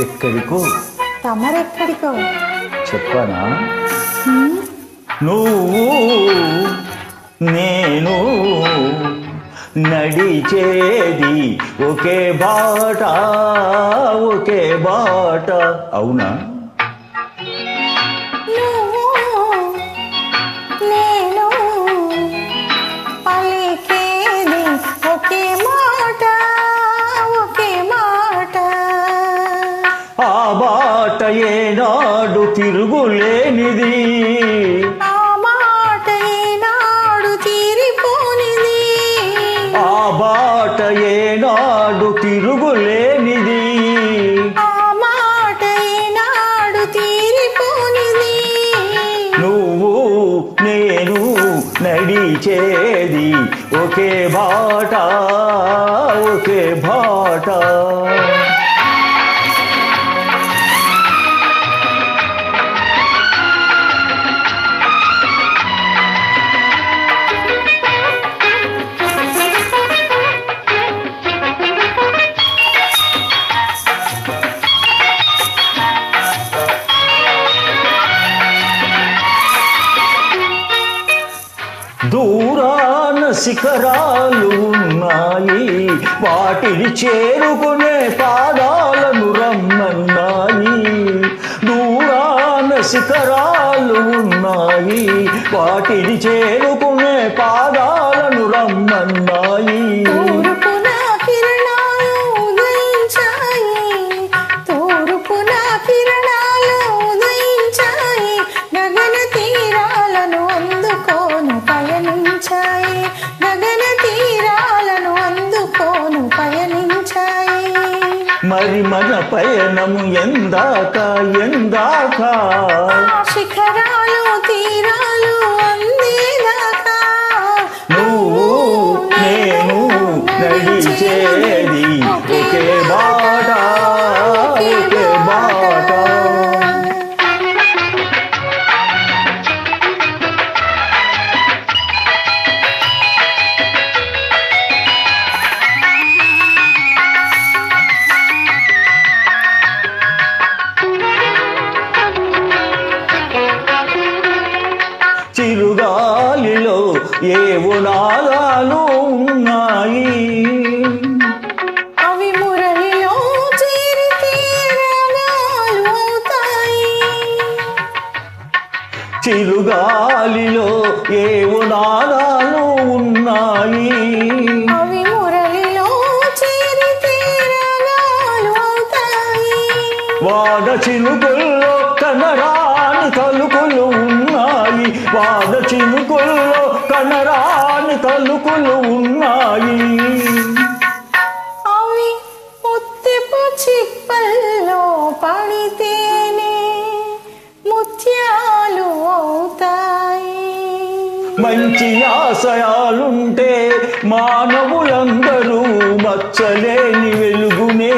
ఎక్కడికో? తమరెక్కడికో చెప్పనా? నువ్వు నేను నడిచేది ఒకే బాట, ఒకే బాట. అవునా? నేను పలికేది ఒకే మాట, ఒకే మాట. ఆ బాట ఏనాడు తిరుగులేనిది, ఆ మాట ఏనాడు తీరిపోనిది, ఆ బాట ఏనాడు తిరుగులేనిది. ఆ మాట ఏనాడు తీరిపోనిది. నువ్వు నేను నడిచేది ఒకే బాట, ఒకే బాట. దూరాన శిఖరాలు ఉన్నాయి, వాటిని చేరుకునే పాదాలను రమ్మన్నాయి. దూరాన శిఖరాలు ఉన్నాయి, వాటిని చేరుకునే పాదాలను రమ్మన్నాయి. తూర్పున కిరణాలు ఉదయించాయి, తూర్పున కిరణాలు ఉదయించాయి. గగన తీరాలను అందుకోను పయనించాయి, గగన తీరాలను అందుకోను పయనించాయి. మరి మన పయనము ఎందాక, ఎందాక? శిఖరాలు తీరాలు అందేదాకా. నువ్వు నేను నడిచేది ఒకే బాట, ఒకే బాట. చిరుగాలిలో ఏవో నాదాలు ఉన్నాయి, అవి మురళిలో చేరితే రాగాలు అవుతాయి. చిరుగాలిలో ఏవో నాదాలు ఉన్నాయి, అవి మురళిలో చేరితే రాగాలు అవుతాయి. వాడ చినుకుల్లో కనరాని తలుకులు ఉన్నాయి, వాడ చినుకుల్లో కనరాని తలుకులు ఉన్నాయి. అవి ముత్యపు చిప్పల్లో పడితేనే ముత్యాలు అవుతాయి. మంచి ఆశయాలుంటే మానవులందరూ మచ్చలేని వెలుగునే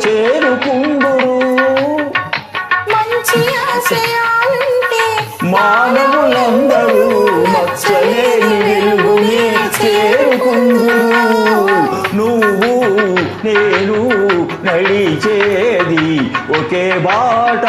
చేరుకుందురు. మంచి ఆశయాలుంటే మానవులందరూ మచ్చలేని వెలుగునే చేరుకుందురు. నువ్వు నేను నడిచేది ఒకే బాట,